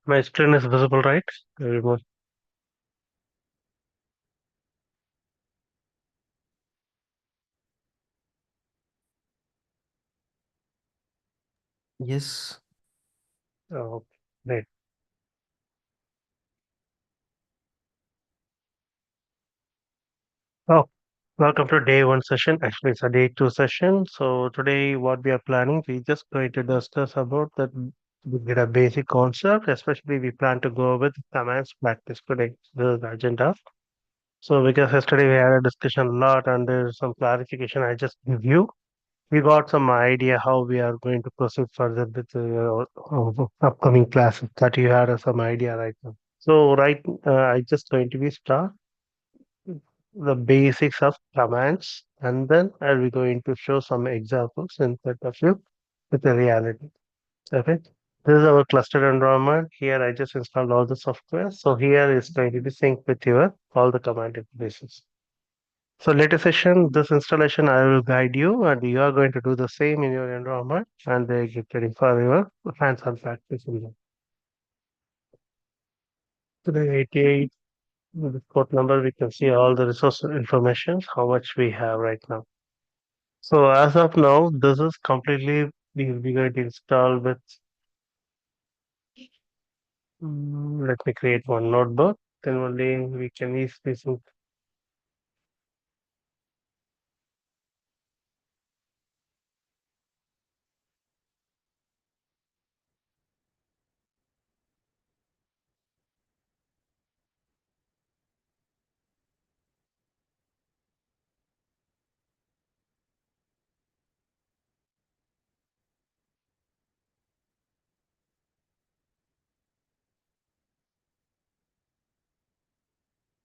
My screen is visible, right? Remote. Yes. Oh, great. Oh, welcome to day one session. Actually, it's a day two session. So today, what we are planning, we just going to discuss about that. We get a basic concept. Especially, we plan to go with commands practice today. This is the agenda. So because yesterday we had a discussion a lot, and there's some clarification I just give you. We got some idea how we are going to proceed further with the upcoming classes that you had some idea right now. So I just going to be start the basics of commands, and then I'll be going to show some examples in front of you with the reality. Okay. This is our cluster environment. Here I just installed all the software. So here is going to be synced with your all the command interfaces. So later session, this installation I will guide you, and you are going to do the same in your environment, and get ready for your hands-on practice. Today 88 with the port number, we can see all the resource information, how much we have right now. So as of now, this is completely we will be going to install with. Let me create one notebook. Then only we can easily sync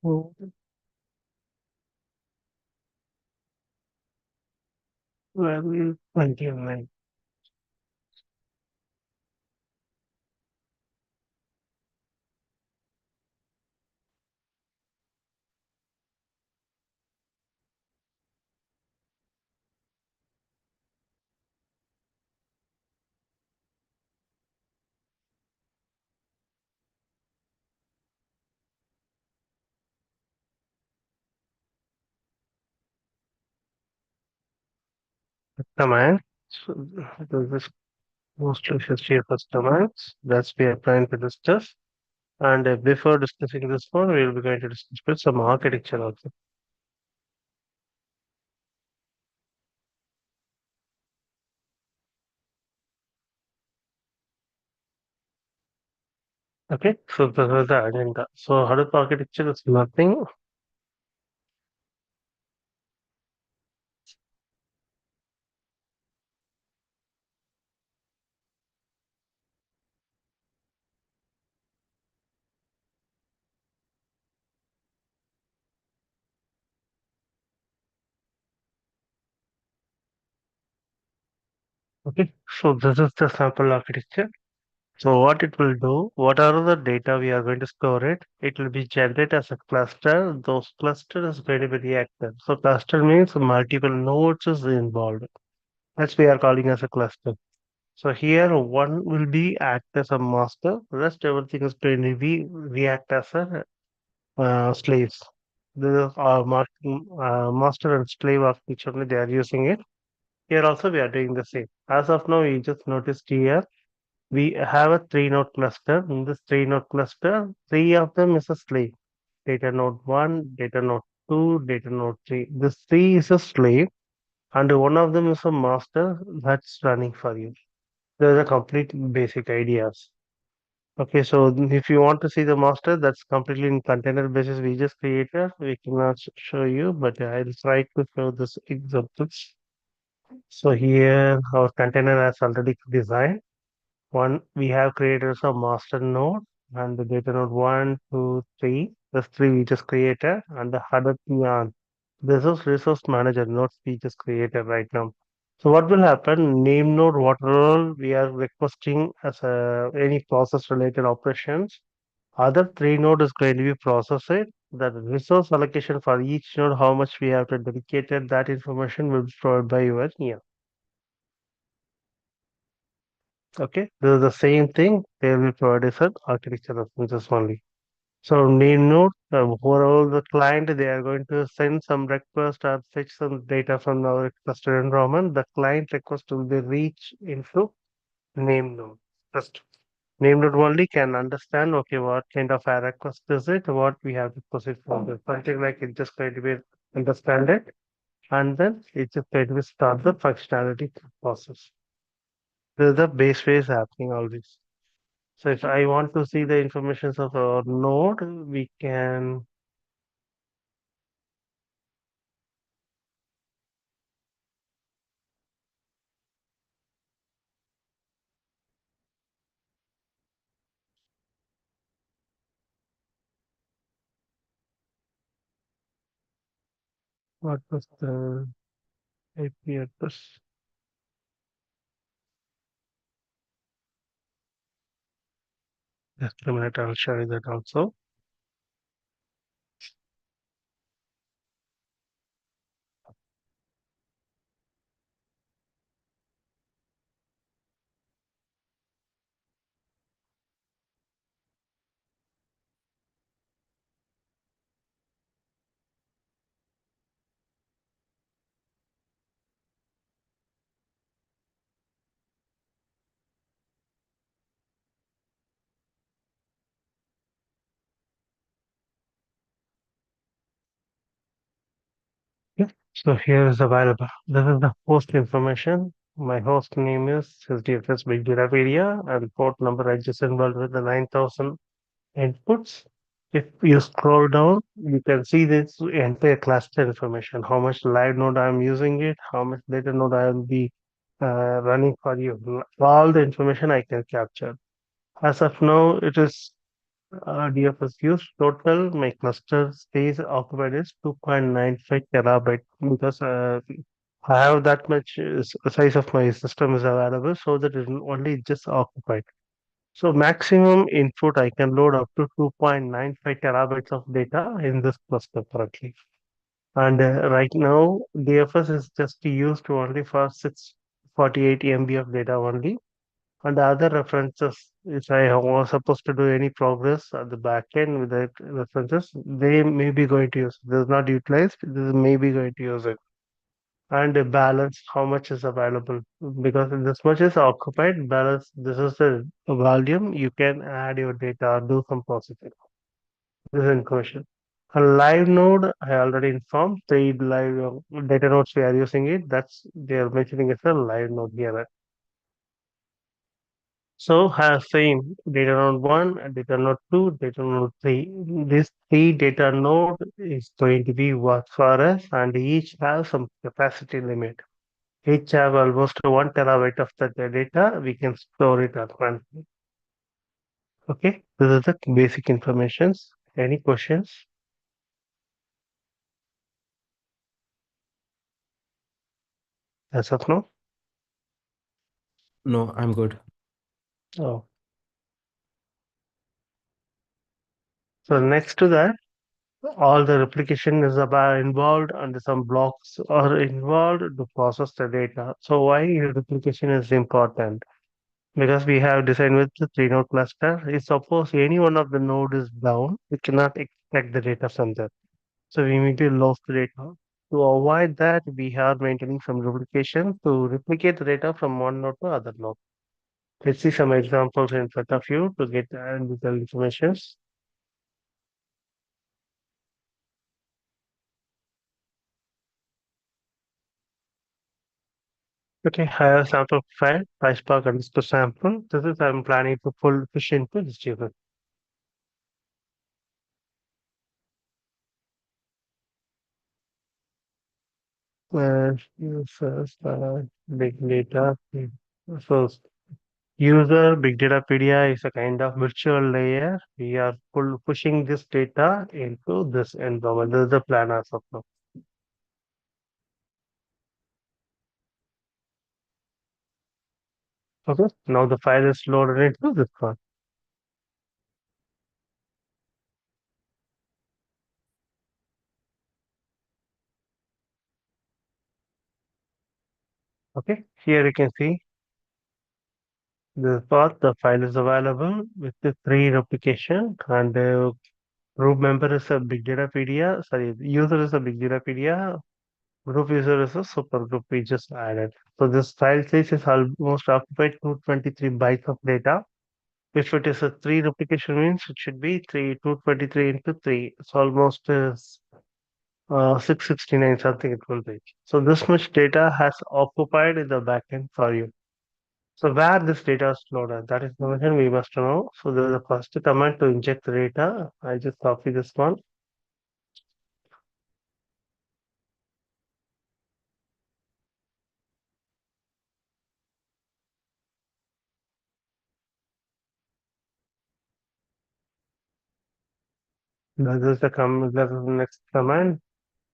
well 29. Command. So this is mostly history of commands. That's we are trying to discuss. And before discussing this one, we will be going to discuss with some architecture also. Okay, so this is the agenda. So Hadoop architecture is nothing. Okay, so this is the sample architecture. So what it will do, what are the data we are going to store it? It will be generated as a cluster. Those clusters is going to be reactive. So cluster means multiple nodes is involved. That's we are calling as a cluster. So here one will be act as a master. Rest everything is going to be react as a slaves. The master and slave architecture they are using it. Here also we are doing the same. As of now, we just noticed here we have a three node cluster. In this three node cluster, three of them is a slave. Data node one, data node two, data node three. This three is a slave, and one of them is a master that's running for you. There's a complete basic ideas. Okay, so if you want to see the master, that's completely in container basis we just created. We cannot show you, but I'll try to show this examples. So here our container has already designed. One we have created a master node and the data node one, two, three. The three we just created and the other two this is resource manager nodes we just created right now. So what will happen? Name node what role we are requesting as any process related operations. Other three node is going to be processed. The resource allocation for each node, how much we have to dedicate it, that information will be provided by your here. Okay, this is the same thing. They will provide us an architecture references only. So name node, overall the client, they are going to send some request or fetch some data from our cluster environment. The client request will be reached into name node. First, name node only can understand, okay, what kind of a request is it, what we have to proceed further. Something like it just going to be understand it, and then it just going to be start the functionality process. This is the base way is happening always. So if I want to see the information of our node, we can what was the IP address? Just a minute, I'll show you that also. Yeah. So here is available. This is the host information. My host name is HDFS Bigdata and port number I just involved with the 9,000 inputs. If you scroll down, you can see this entire cluster information, how much live node I'm using it, how much data node I will be running for you. All the information I can capture. As of now, it is DFS use. Total, my cluster space occupied is 2.95 terabyte because I have that much size of my system is available, so that it only just occupied. So maximum input I can load up to 2.95 terabytes of data in this cluster currently. And right now, DFS is just used only for 648 MB of data only. And the other references, if I was supposed to do any progress at the back end with the references, they may be going to use. This is not utilized. This may be going to use it. And the balance, how much is available? Because this much is occupied. Balance, this is the volume. You can add your data or do some processing. This is information. A live node, I already informed. Three live data nodes we are using it. That's they are mentioning as a live node here. So have same data node 1 and data node 2, data node 3. This three data node is going to be what for us and each have some capacity limit. Each have almost 1 terabyte of the data. We can store it at one. Okay, this is the basic informations. Any questions as of now? No, I'm good. Oh, so next to that, all the replication is about involved and some blocks are involved to process the data. So why replication is important? Because we have designed with the three node cluster. If suppose any one of the node is down, we cannot extract the data from there. So we need to lose the data. To avoid that, we are maintaining some replication to replicate the data from one node to other node. Let's see some examples in front of you to get detailed information. Okay, I have sample file, PySpark underscore sample. This is I'm planning to pull fish into this table. Users, big data. So user big data pedia is a kind of virtual layer. We are pushing this data into this environment. This is the plan as of now. Okay, now the file is loaded into this one. Okay, here you can see This path, the file is available with the three replication and the group member is a Bigdata, sorry, the user is a Bigdata, group user is a super group we just added. So this file size is almost occupied 223 bytes of data. If it is a three replication means it should be 223 into 3. It's almost 669 something it will be. So this much data has occupied in the backend for you. So where this data is loaded, that is the question we must know. So there is a first command to inject the data. I just copy this one. That is the next command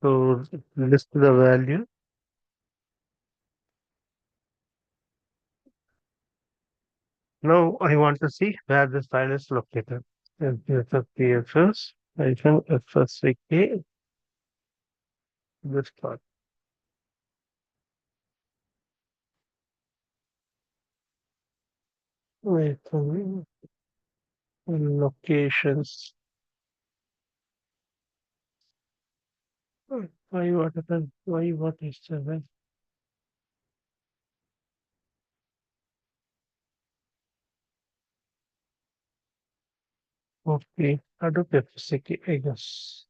to list the value. Now I want to see where this file is located. FFPFS hyphen FSCK, this part. Wait for me. Locations. Why what happened? Why what is the okay? Adobe FSCK, I guess.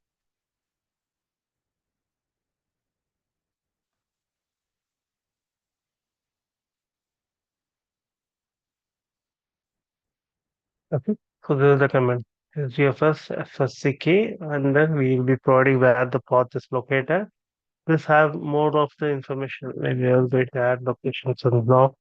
Okay. So this is the command. GFS FSCK, and then we will be providing where the path is located. This have more of the information when we are going to add locations and block.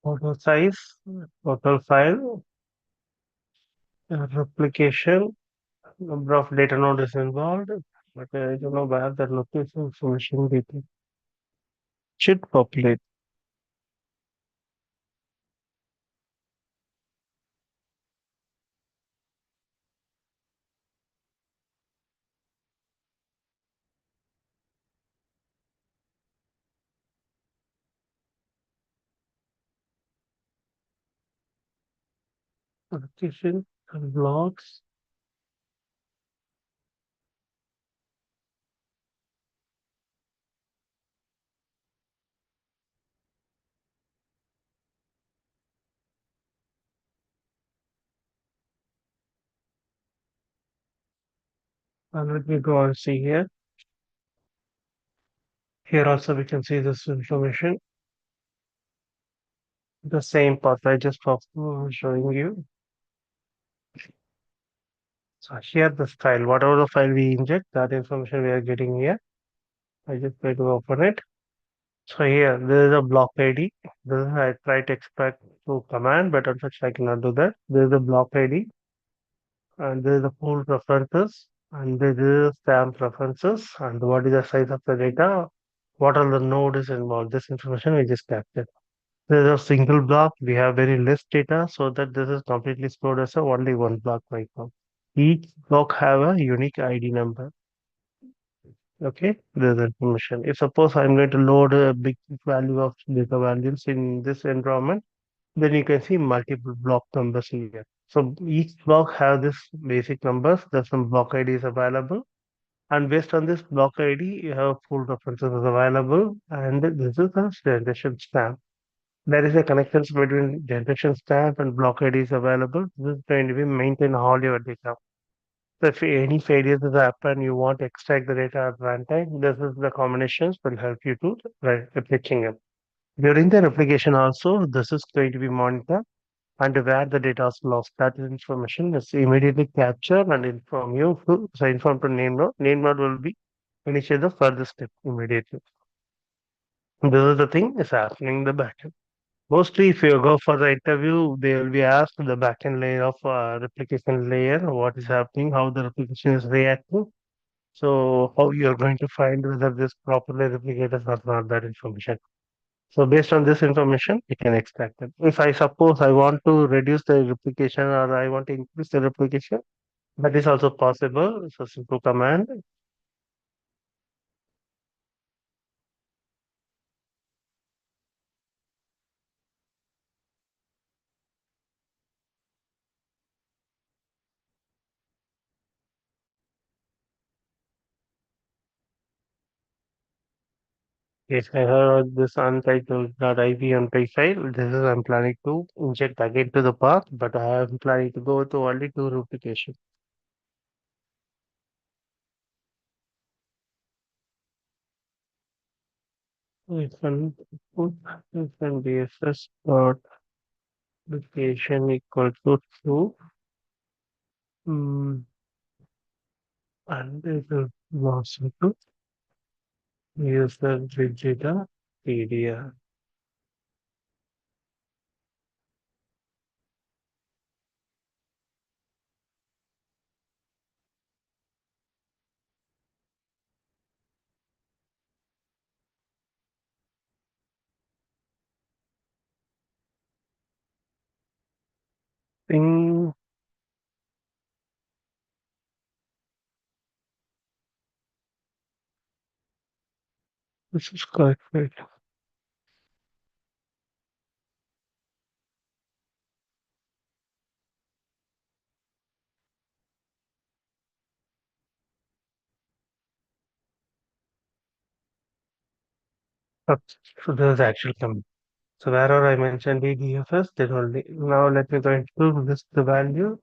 Total size, total file, replication, number of data node is involved, but I don't know where the location information data should populate. Location and blocks. And let me go and see here. Here also we can see this information. The same path I just showing you. So here the file, whatever the file we inject, that information we are getting here. I just try to open it. So here there is a block ID. This is I try to extract through command, but unfortunately I cannot do that. There is a block ID and there is a pool preferences and there is stamp preferences and what is the size of the data, what are the nodes involved. This information we just captured. There is a single block. We have very less data so that this is completely stored as a only one block right now. Each block have a unique ID number. Okay, there's information. If suppose I'm going to load a big value of data values in this environment, then you can see multiple block numbers here. So each block have this basic numbers. There's some block ID is available. And based on this block ID, you have full references is available. And this is a generation stamp. There is a connection between generation stamp and block ID is available. This is going to be maintain all your data. So if any failures has happened, you want to extract the data at runtime, this is the combinations will help you to replicating it. During the replication also, this is going to be monitored and where the data is lost. That information is immediately captured and inform you to, so inform to name node. Name node will be initiate the further step immediately. This is the thing is happening in the backend. Mostly, if you go for the interview, they will be asked the backend layer of replication layer, what is happening, how the replication is reacting. So how you're going to find whether this properly replicated or not, that information. So based on this information, we can extract it. If I suppose I want to reduce the replication or I want to increase the replication, that is also possible. It's a simple command. If I have this untitled.ib empty file, this is I'm planning to inject again to the path, but I am planning to go to only two replication. It can put it can be SS dot application equal to true. Mm, and it will also to use the Bigdata PDF. Thing this is correct. Right? So this is actually coming. So wherever I mentioned DDFS, then only now let me go into this the value.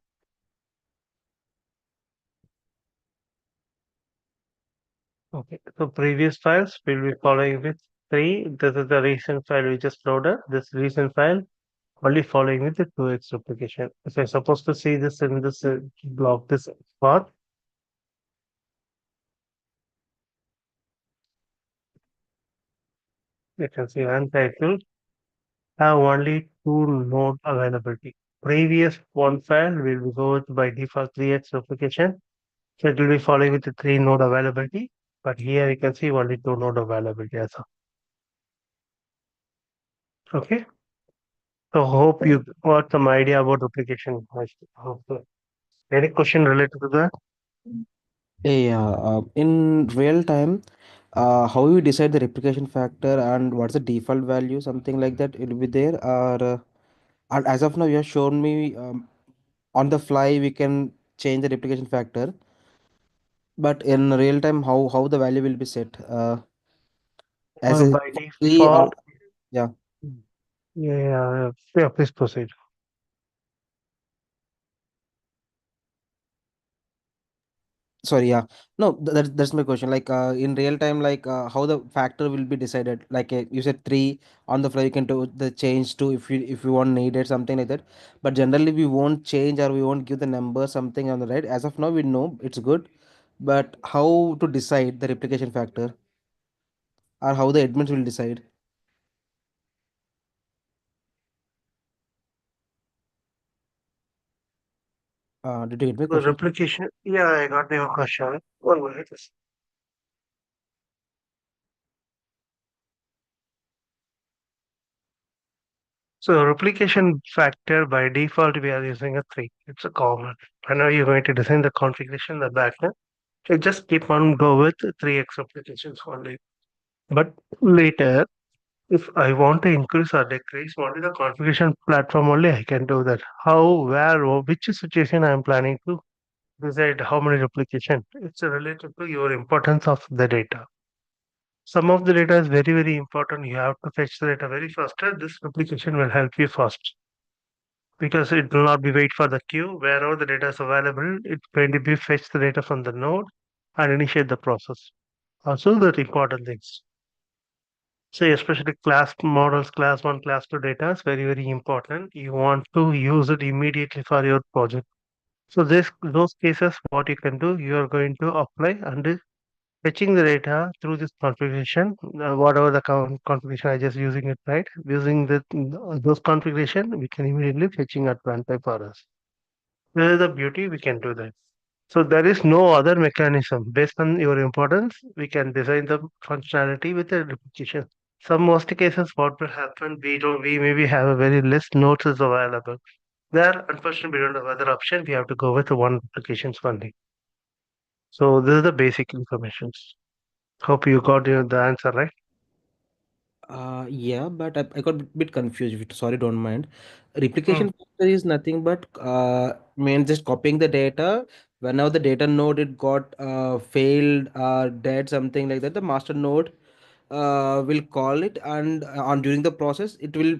Okay, so previous files will be following with three. This is the recent file we just loaded. This recent file only following with the 2x replication. If I'm supposed to see this in this block, this part, you can see untitled have only two node availability. Previous one file will be go with by default 3x replication. So it will be following with the three node availability. But here you can see only two node availability as well. Okay. So hope you got some idea about replication. I hope so. Any question related to that? Yeah, in real time, how you decide the replication factor and what's the default value, something like that, it will be there. Or and as of now, you have shown me on the fly we can change the replication factor, but in real time, how the value will be set? As a By we default, yeah. yeah, please proceed. Sorry, yeah. No, that's my question. Like in real time, like how the factor will be decided. Like you said, three on the fly you can do the change to if you want needed something like that. But generally we won't change or we won't give the number something on the right. As of now, we know it's good, but how to decide the replication factor or how the admins will decide? Did you get my So question? replication, yeah, I got your question. One minute. So replication factor by default we are using a three. It's a common. Whenever you're going to design the configuration, the backend, you just keep on go with three X replications only. But later, if I want to increase or decrease, only the configuration platform only I can do that. How, where, which situation I am planning to decide how many replication. It's related to your importance of the data. Some of the data is very, very important. You have to fetch the data very faster. This replication will help you fast because it will not be wait for the queue. Wherever the data is available, it's going to be fetch the data from the node and initiate the process. Also, the important things. So especially class models, class one, class two data is very, very important. You want to use it immediately for your project. So this those cases, what you can do, you are going to apply and fetching the data through this configuration, whatever the configuration I just using it right, using those configuration, we can immediately fetching at runtime for us. This is the beauty we can do that. So there is no other mechanism. Based on your importance, we can design the functionality with a replication. Some most cases, what will happen, we maybe have a very less nodes is available. There, unfortunately, we don't have other option. We have to go with one applications only. So this is the basic information. Hope you got the answer right. Yeah, but I got a bit confused. If you sorry, don't mind. Hmm. Replication factor is nothing but mean just copying the data. Whenever the data node it got failed or dead, something like that, the master node will call it, and on during the process it will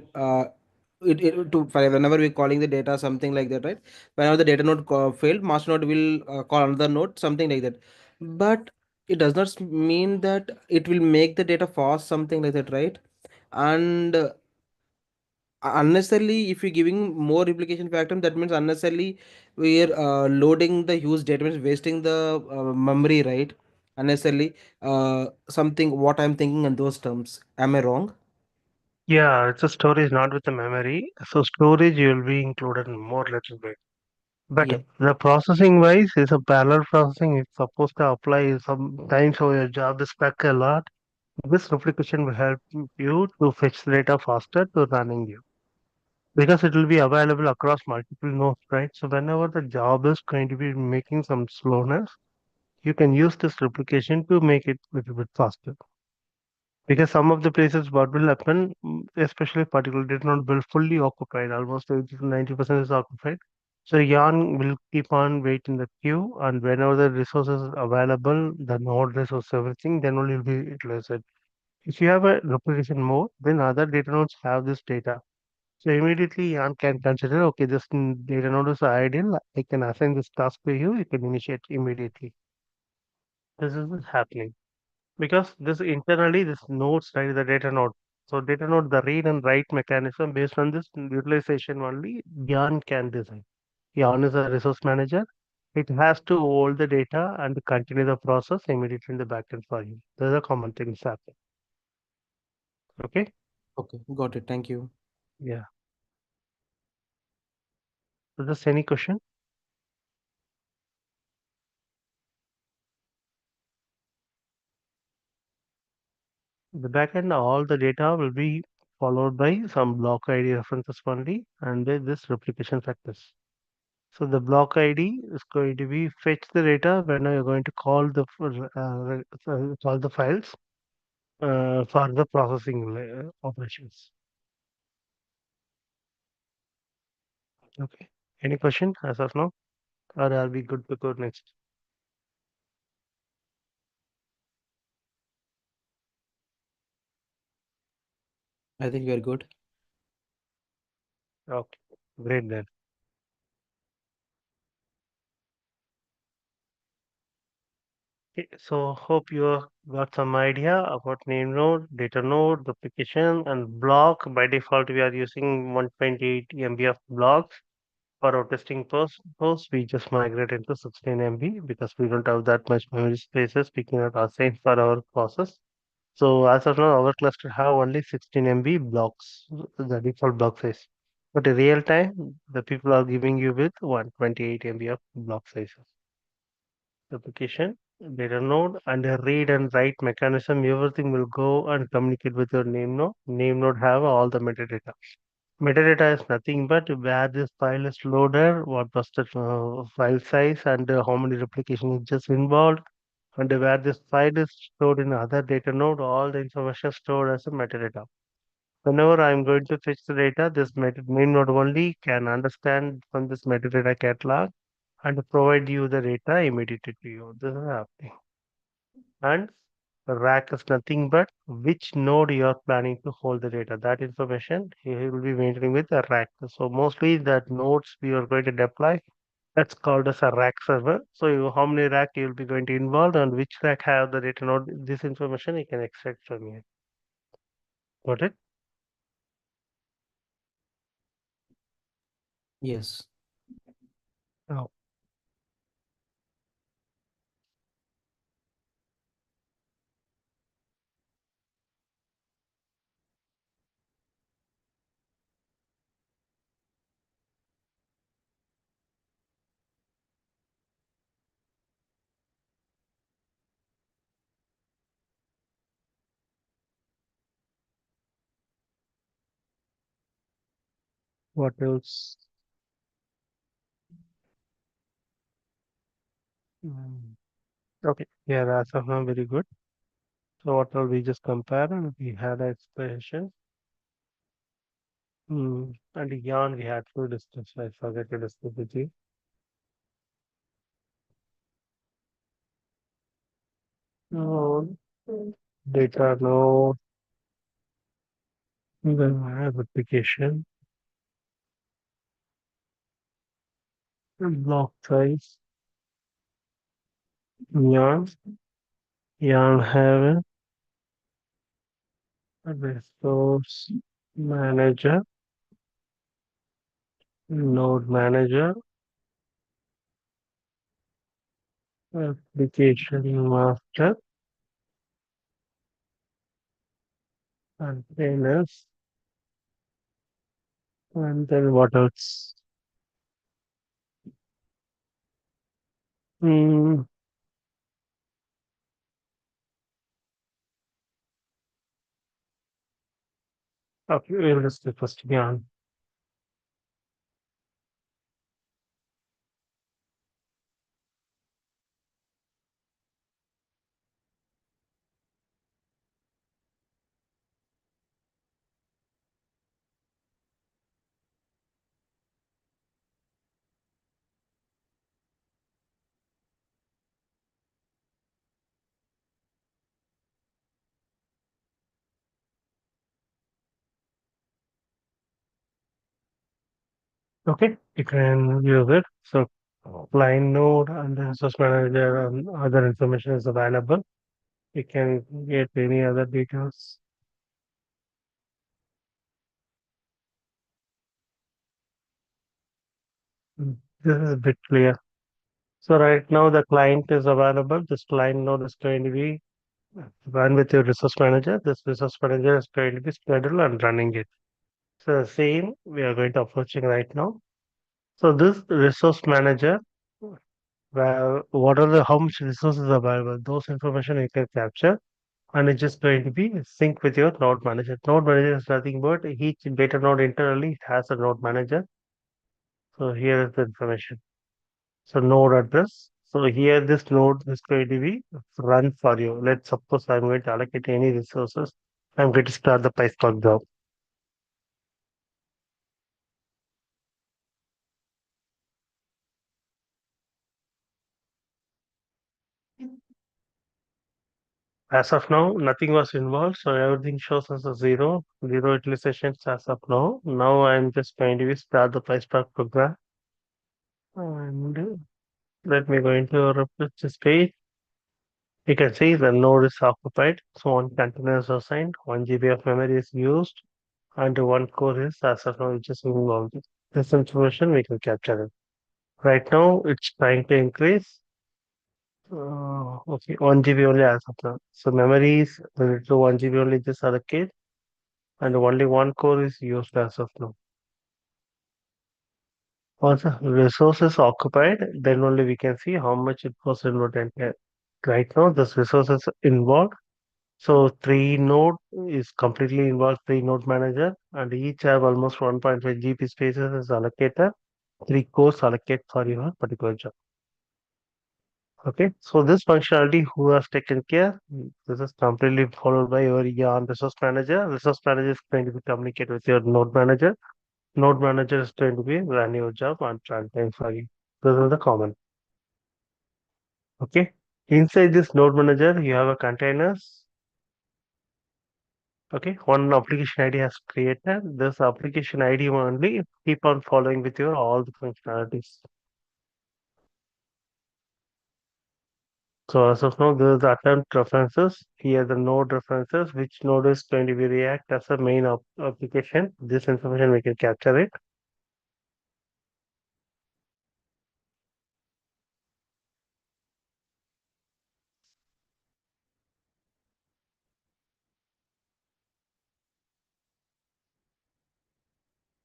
whenever we're calling the data something like that, right? Whenever the data node failed, master node will call another node, something like that. But it does not mean that it will make the data fast, something like that, right? And unnecessarily, if you're giving more replication factor, that means unnecessarily we're loading the huge data, means wasting the memory, right? Unnecessarily, something what I'm thinking in those terms. Am I wrong? Yeah, it's a storage not with the memory. So storage will be included in more little bit. But Yeah. the processing wise is a parallel processing. It's supposed to apply sometimes so your job is stuck a lot. This replication will help you to fetch the data faster to running you because it will be available across multiple nodes, right? So whenever the job is going to be making some slowness, you can use this replication to make it a little bit faster. Because some of the places what will happen, especially particularly did not build fully occupied, almost 80 to 90% is occupied. So yarn will keep on wait in the queue, and whenever the resources are available, the node resource everything, then only will be utilized. If you have a replication mode, then other data nodes have this data. So immediately yarn can consider, okay, this data node is ideal. I can assign this task to you. You can initiate immediately. This is happening. Because this internally, this nodes, right, the data node. So data node, the read and write mechanism based on this utilization only, Yarn can design. Yarn is a resource manager. It has to hold the data and continue the process immediately in the backend for you. Those are common things happen. Okay? Okay, got it. Thank you. Yeah. So just any question? The backend, all the data will be followed by some block ID references only and then this replication factors. So the block ID is going to be fetch the data when you're going to call call the files for the processing operations. Okay. Any question as of now, or are we good to go next? I think you're good. Okay, great then. Okay, so hope you have got some idea about name node, data node, duplication, and block. By default, we are using 128 MB of blocks. For our testing purpose, we just migrate into 16 MB because we don't have that much memory spaces we cannot assign for our process. So as of now, our cluster have only 16 MB blocks, the default block size. But in real time, the people are giving you with 128 MB of block sizes. Application, data node, and a read and write mechanism, everything will go and communicate with your name node. Name node have all the metadata. Metadata is nothing but where this file is loaded, what was the file size, and how many replication is just involved, and where this file is stored in other data node, all the information stored as a metadata. Whenever I'm going to fetch the data, this main node only can understand from this metadata catalog and provide you the data immediately to you. This is happening. And rack is nothing but which node you are planning to hold the data. That information he will be maintaining with a rack. So mostly that nodes we are going to deploy, that's called as a rack server. So how many rack you will be going to involve and which rack have the data node, this information you can extract from here. Got it? Yes. Oh. What else? Mm, Okay, yeah, that's very good. So what will we just compare and we had an explanation. And yarn we had to discuss. I forget to discuss with you. No, data, no, then I have application, block size, yarn, yarn have a resource manager, node manager, application master, containers, and then what else? Hmm, okay, we'll just do first yarn. Okay, you can use it. So line node and the resource manager and other information is available. You can get any other details. This is a bit clear. So right now the client is available. This client node is going to be run with your resource manager. This resource manager is going to be scheduled and running it. So the same we are going to approaching right now. So this resource manager, well, what are the how much resources available? Those information you can capture and it's just going to be sync with your node manager. Node manager is nothing but each data node internally has a node manager. So here is the information. So node address. So here this node is going to be run for you. Let's suppose I'm going to allocate any resources. I'm going to start the PySpark job. As of now, nothing was involved, so everything shows as a zero utilizations as of now. Now I'm just going to start the PySpark program, and let me go into this page. You can see the node is occupied, so one container is assigned, 1 GB of memory is used, and one core is as of now which is involved. This information we can capture it. Right now, it's trying to increase. Okay, 1 GB only as of now. So memory is related to 1 GB only just allocate, and only one core is used as of now. Once the resource is occupied, then only we can see how much it was involved. Right now, this resource is involved. So three node is completely involved, three node manager, and each have almost 1.5 GB spaces as allocated. Three cores allocate for your particular job. Okay, so this functionality who has taken care, this is completely followed by your yarn resource manager. Resource manager is going to be communicate with your node manager. Node manager is going to be run your job and runtime for you. This is the common. Okay. Inside this node manager, you have a containers. Okay. One application ID has created. This application ID only keep on following with your all the functionalities. So as of now, this is the attempt references. Here the node references, which node is going to be React as a main application. This information we can capture it.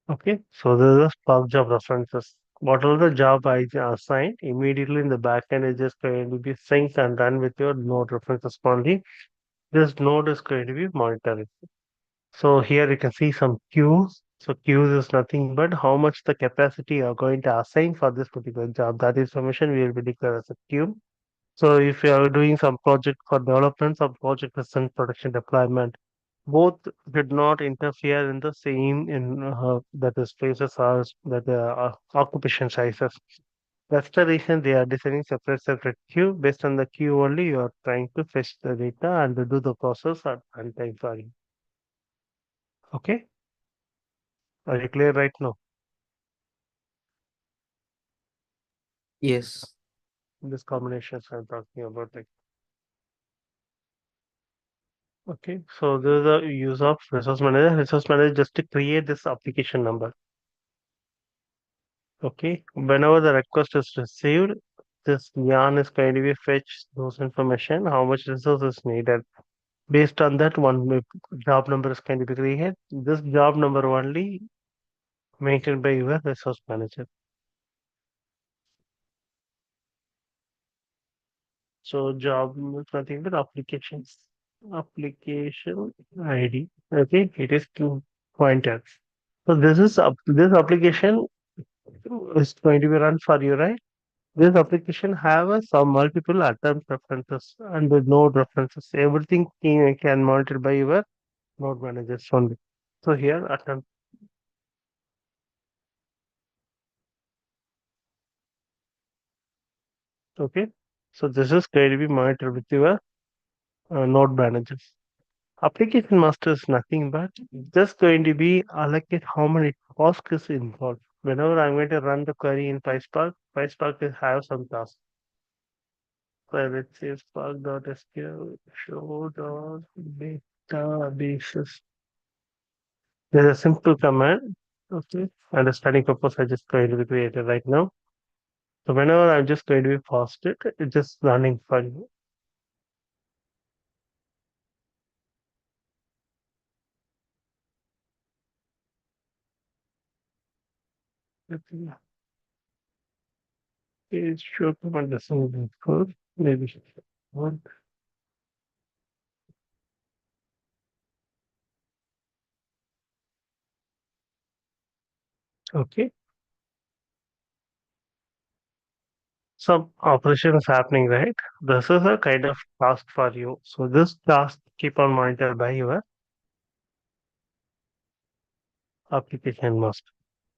Okay, so this is the Spark job references. What are the job I assigned? Immediately in the backend is just going to be synced and done with your node references only. This node is going to be monitoring. So here you can see some queues. So queues is nothing but how much the capacity you are going to assign for this particular job. That information will be declared as a queue. So if you are doing some project for development, some project is in production deployment, both did not interfere in the same in that is spaces or that occupation sizes. That's the reason they are designing separate queue. Based on the queue only, you are trying to fetch the data and do the process at runtime for you. Okay, are you clear right now? Yes. This combinations I'm talking about, like, okay. So this is the use of resource manager. Resource manager just to create this application number. Okay, whenever the request is received, this yarn is going to be fetch those information, how much resource is needed. Based on that, job number is going to be created. This job number only maintained by your resource manager. So job is nothing but applications. Application ID. Okay, it is two pointers. So this application is going to be run for you, right? This application have some multiple attempt references and the node references. Everything can monitor by your node managers only. So here attempt. Okay. So this is going to be monitored with your node managers. Application master is nothing but just going to be allocate how many tasks is involved. Whenever I'm going to run the query in PySpark, PySpark will have some tasks. So let's say spark.sql show.databases. There's a simple command. Okay. Understanding purpose, I just going to be created right now. So whenever I'm just going to be fast it's just running for you. Okay. Page show command doesn't code. Maybe one. Okay. Some operation is happening, right? This is a kind of task for you. So this task keep on monitored by your application must.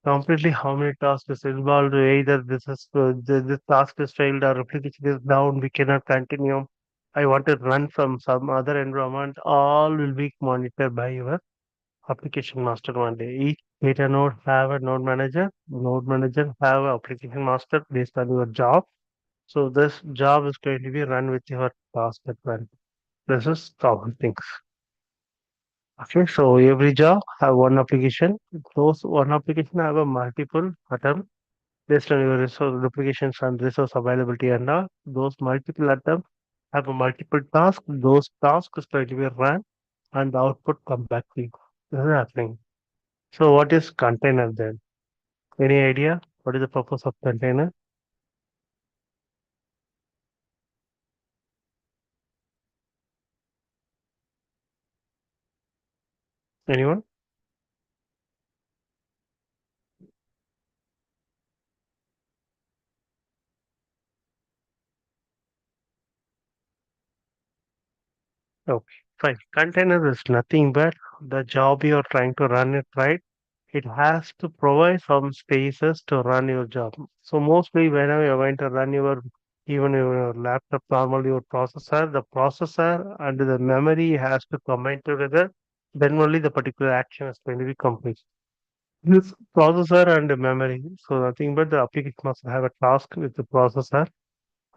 Completely how many tasks is involved, either this task is failed or application is down, we cannot continue. I want to run from some other environment, all will be monitored by your application master one day. Each data node have a node manager have a application master based on your job. So this job is going to be run with your task at well. This is common things. Okay, so every job have one application. Those one application have a multiple attempt based on your resource duplications and resource availability and all. Those multiple attempts have a multiple task. Those tasks is going to be run and the output come back to you. This is happening. So what is container then? Any idea? What is the purpose of container? Anyone? Okay, fine. Container is nothing but the job you're trying to run it right. It has to provide some spaces to run your job. So mostly whenever you're going to run your even your laptop, normally your processor, the processor and the memory has to combine together. Then only the particular action is going to be complete. This processor and the memory. So nothing but the application must have a task with the processor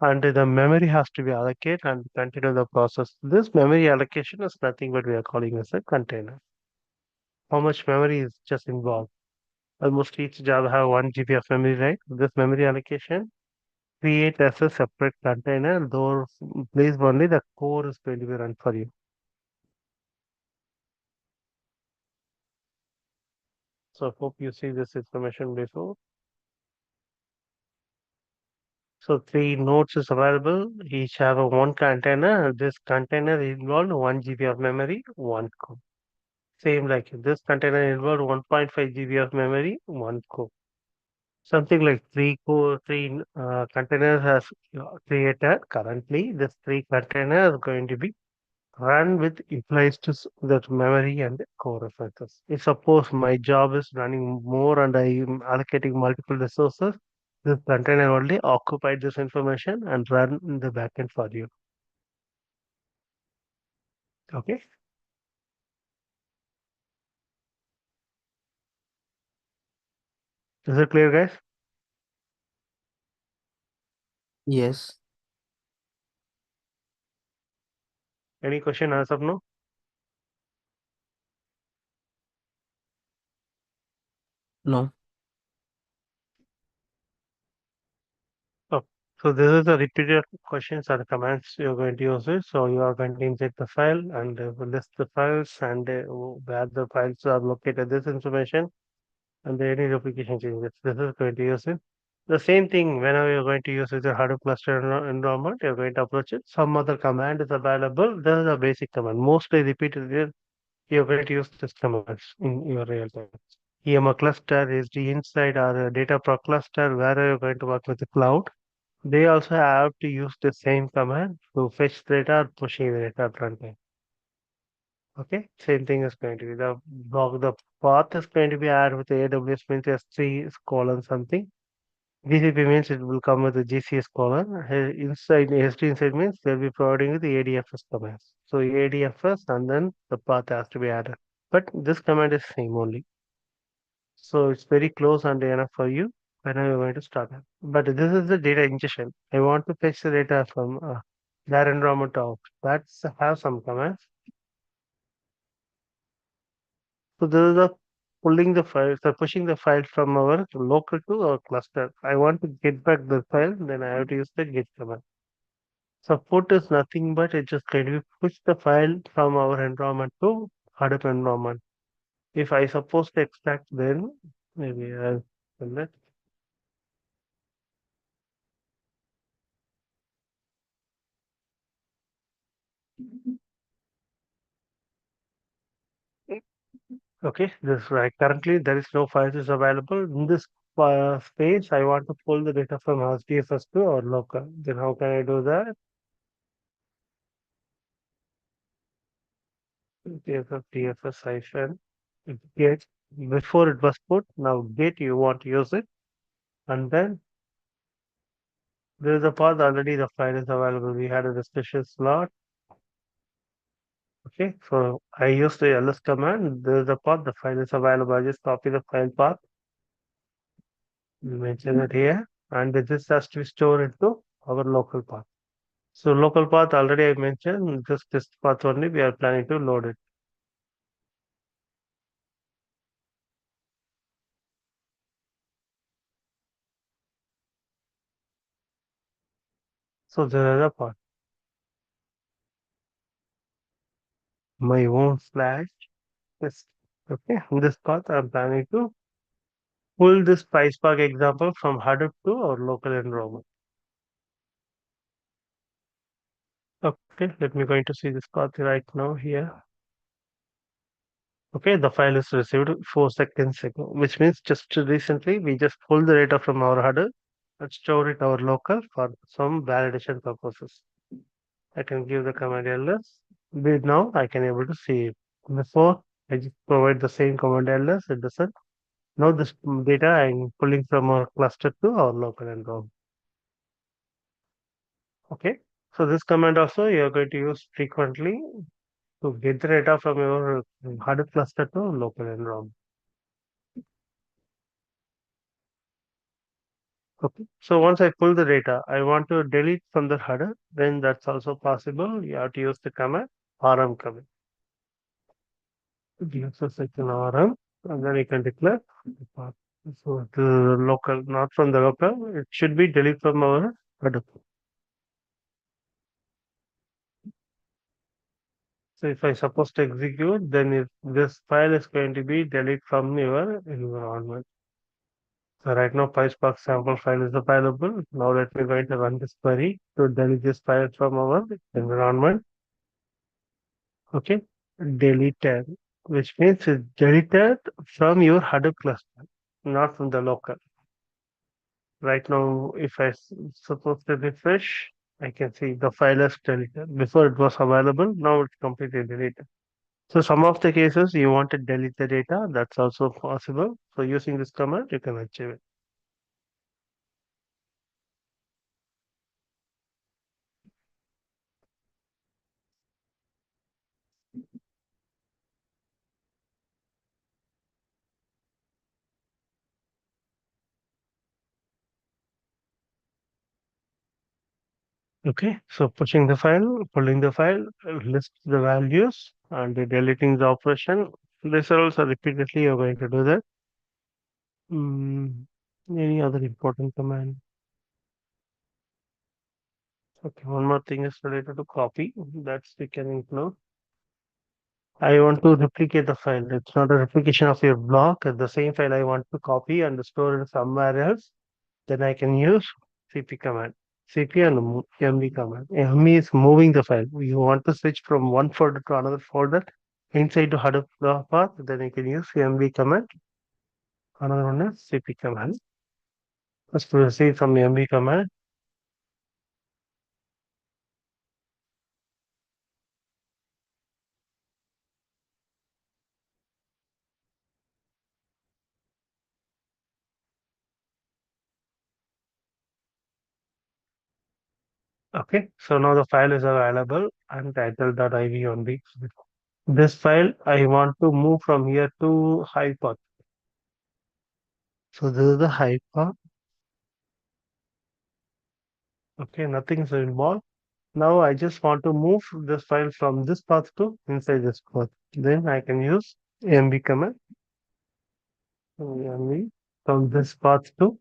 and the memory has to be allocated and continue the process. This memory allocation is nothing but we are calling as a container. How much memory is just involved? Almost each Java have 1 GB of memory, right? This memory allocation create as a separate container. Those place only the core is going to be run for you. So hope you see this information before. So three nodes is available. Each have a one container. This container involved 1 GB of memory, one core. Same like this container involved 1.5 GB of memory, one core. Something like three containers has created. Currently, this three container is going to be run with implies to that memory and core references. If suppose my job is running more and I am allocating multiple resources, this container only occupy this information and run in the backend for you. Okay, is it clear, guys? Yes. Any question as of now? No. Oh, so this is the repeated questions or commands you're going to use it. So you are going to insert the file and list the files and where the files are located. This information and any replication changes. This is going to use it. The same thing whenever you're going to use it, a Hadoop cluster environment, you're going to approach it. Some other command is available. This is a basic command. Mostly repeated, you're going to use this commands in your real time. EMR cluster is the inside or a data pro cluster where you're going to work with the cloud. They also have to use the same command to fetch data or pushing the data at runtime. Okay, same thing is going to be the path is going to be added with the AWS means S3 colon something. GCP means it will come with the GCS colon. Inside S3 inside means they'll be providing with the ADFS commands. So ADFS and then the path has to be added. But this command is same only. So it's very close and enough for you when I'm going to start it. But this is the data ingestion. I want to fetch the data from their environment out. That's have some commands. So this is the pulling the files, so pushing the file from our local to our cluster. I want to get back the file, then I have to use the get command. So put is nothing but it just kind of push the file from our environment to Hadoop environment. If I suppose to extract, then maybe I'll do that. Okay, this is right. Currently, there is no files is available. In this space, I want to pull the data from HDFS to or local. Then how can I do that? DFS, DFS hyphen get. Before it was put, now get you want to use it. And then there is a path already the file is available. We had a discussion slot. Okay, so I use the ls command. There is a path, the file is available. I just copy the file path, mention it here, and this has to be stored into our local path. So local path already I mentioned, just this path only we are planning to load it. So there is a path. My own slash this. Okay, in this path I'm planning to pull this PySpark example from Hadoop to our local environment. Okay, let me going to see this path right now here. Okay, the file is received 4 seconds ago, which means just recently we just pulled the data from our Hadoop and store it our local for some validation purposes. I can give the command ls. With now I can able to see it. Before I just provide the same command ls, it doesn't. Now this data I'm pulling from our cluster to our local environment. Okay. So this command also you are going to use frequently to get the data from your Hadoop cluster to local environment. Okay. So once I pull the data, I want to delete from the Hadoop, then that's also possible. You have to use the command rm command. Gives us like an rm, and then you can declare the path. So the local, not from the local, it should be delete from our Hadoop. So if I suppose to execute, then if this file is going to be delete from your environment. So right now PySpark sample file is available. Now let me going to run this query to delete this file from our environment. Okay, delete tab. which means it's deleted from your Hadoop cluster, not from the local. Right now, if suppose to refresh, I can see the file is deleted. Before it was available, now it's completely deleted. So some of the cases you want to delete the data, that's also possible. So using this command, you can achieve it. Okay, so pushing the file, pulling the file, list the values, and deleting the operation. This are also repeatedly you're going to do that. Mm, any other important command? Okay, one more thing is related to copy. That's we can include. I want to replicate the file. It's not a replication of your block. The same file I want to copy and store it somewhere else. Then I can use cp command. Cp and mv command. Mv is moving the file. You want to switch from one folder to another folder inside the Hadoop path. Then you can use mv command. Another one is cp command. Let's proceed from mv command. Okay, so now the file is available and title.iv only. This file I want to move from here to Hive path. So this is the Hive path. Okay, nothing is involved. Now I just want to move this file from this path to inside this path. Then I can use mv command. Mv from this path to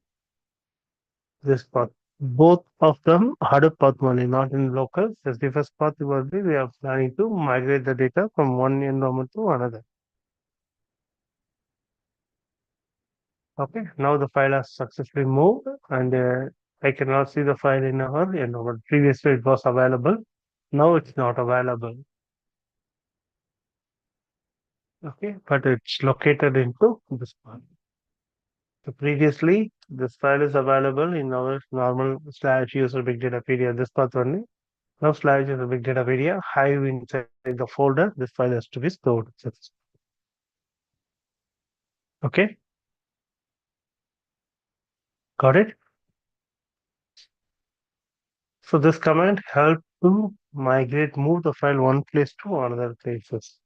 this path. Both of them Hadoop path only, not in local. Just the first path will be we are planning to migrate the data from one environment to another. Okay, now the file has successfully moved and I cannot see the file in our environment. Previously it was available. Now it's not available. Okay, but it's located into this path. So previously, this file is available in our normal slash user big datapedia, this path only. Now slash user big datapedia, Hive inside the folder, this file has to be stored. Okay, got it? So this command help to migrate, move the file one place to another places.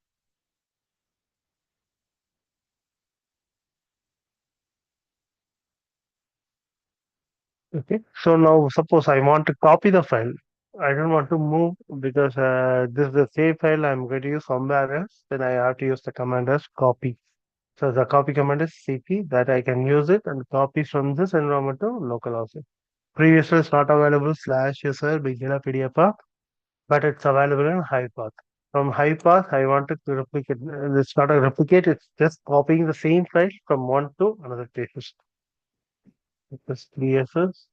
Okay, so now suppose I want to copy the file. I don't want to move because this is the same file I'm going to use somewhere else. Then I have to use the command as copy. So the copy command is cp that I can use it and copy from this environment to local also. Previously it's not available slash user bigdata PDF path, but it's available in Hive path. From Hive path, I want to replicate. It's not a replicate, it's just copying the same file from one to another places. It's 3ss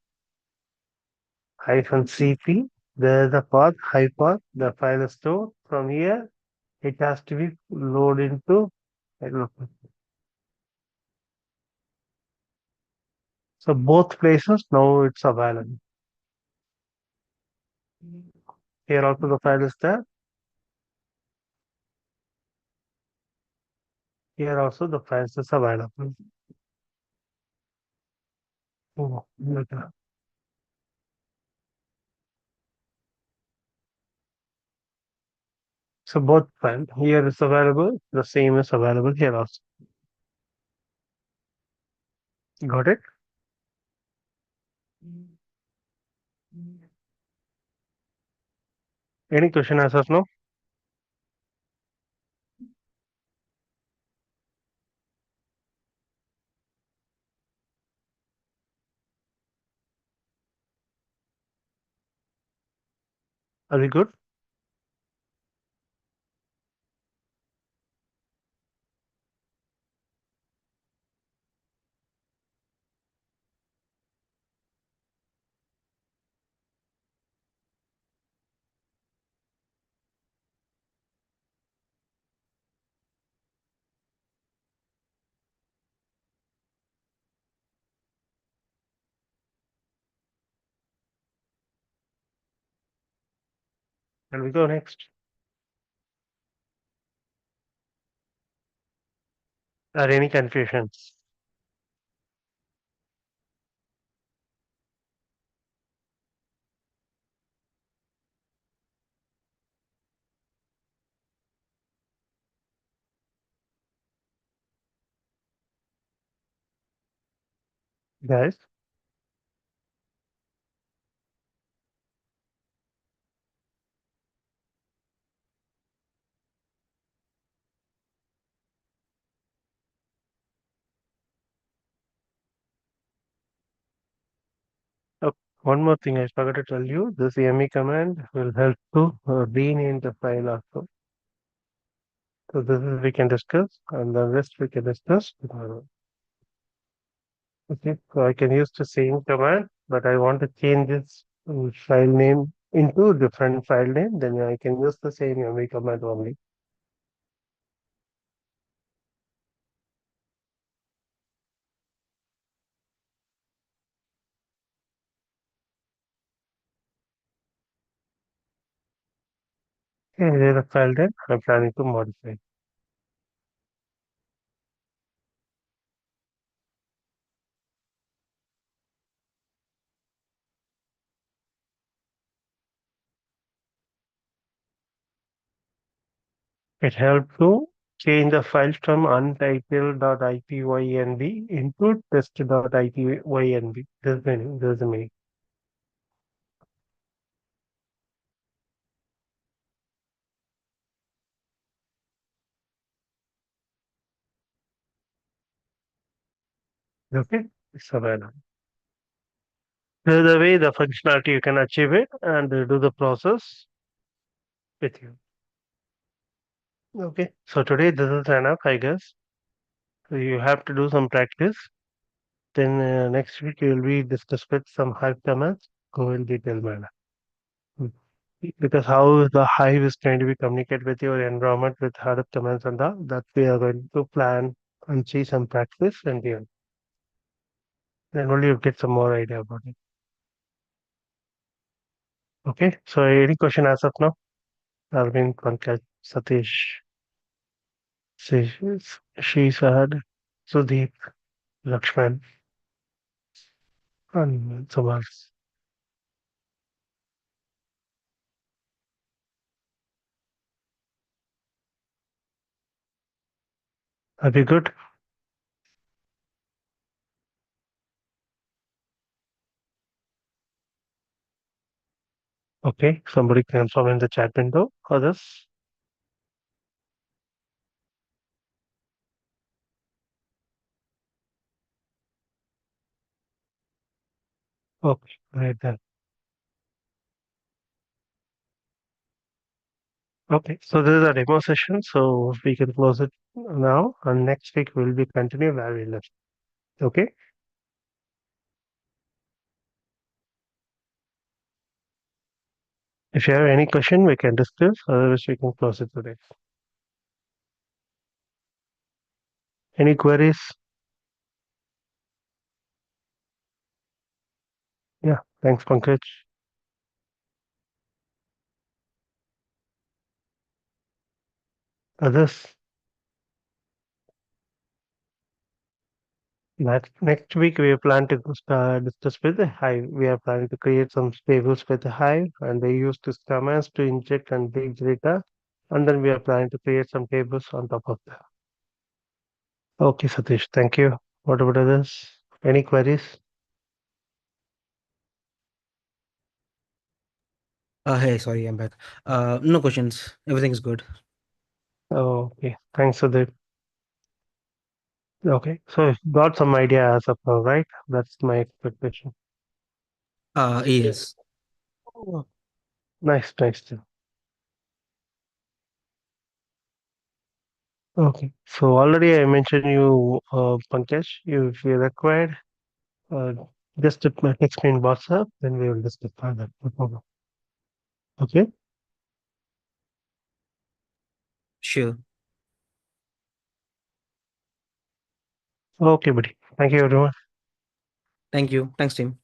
hyphen cp. There's the path, Hive path, the file is stored. From here, it has to be loaded into. I don't know. So both places now it's available. Here also the file is there. Here also the files is available. Oh, okay. So both file here is available. The same is available here also. Got it? Any question as of now? Are we good? And we go next. Are any confusions? Guys, oh, one more thing I forgot to tell you. This yummy command will help to rename the file also. So this is we can discuss, and the rest we can discuss tomorrow. Okay, so I can use the same command, but I want to change this file name into different file name. Then I can use the same yummy command only. Okay, here's the file name I'm planning to modify. It helps to change the file from untitled.ipynb into test.ipynb. This is the meaning. Okay, so well. This is the way the functionality you can achieve it and do the process with you. Okay, so today this is enough, I guess. So you have to do some practice. Then next week you will be discussed with some Hive commands. Go in detail manner. Mm. Because how the Hive is going to be communicate with your environment with Hive commands and all that we are going to plan and see some practice and then only you get some more idea about it. Okay, so any question as of now? Arvind, Pankaj, Satish, Shishad, Sudeep, Lakshman, and some others. Are we good? Okay, somebody can confirm in the chat window. Others? Okay, right then. Okay, so this is a demo session, so we can close it now. And next week we'll be continue where we left. Okay, if you have any question, we can discuss. Otherwise, we can close it today. Any queries? Yeah, thanks, Pankaj. Others? Next week we plan to discuss with the Hive. We are planning to create some tables with the Hive, and they use these commands to inject and big data. And then we are planning to create some tables on top of that. Okay, Satish, thank you. What about others? Any queries? Hey, sorry, I'm back. No questions. Everything is good. Oh, okay. Thanks, Sudhir. Okay, so got some idea as of now, right? That's my expectation. Yes. Oh, nice, nice. Okay, so already I mentioned you, Pankaj, if you required, uh, just text me in WhatsApp, then we will discuss further. No problem. Okay, Sure. okay, buddy. Thank you, everyone. Thank you. Thanks, team.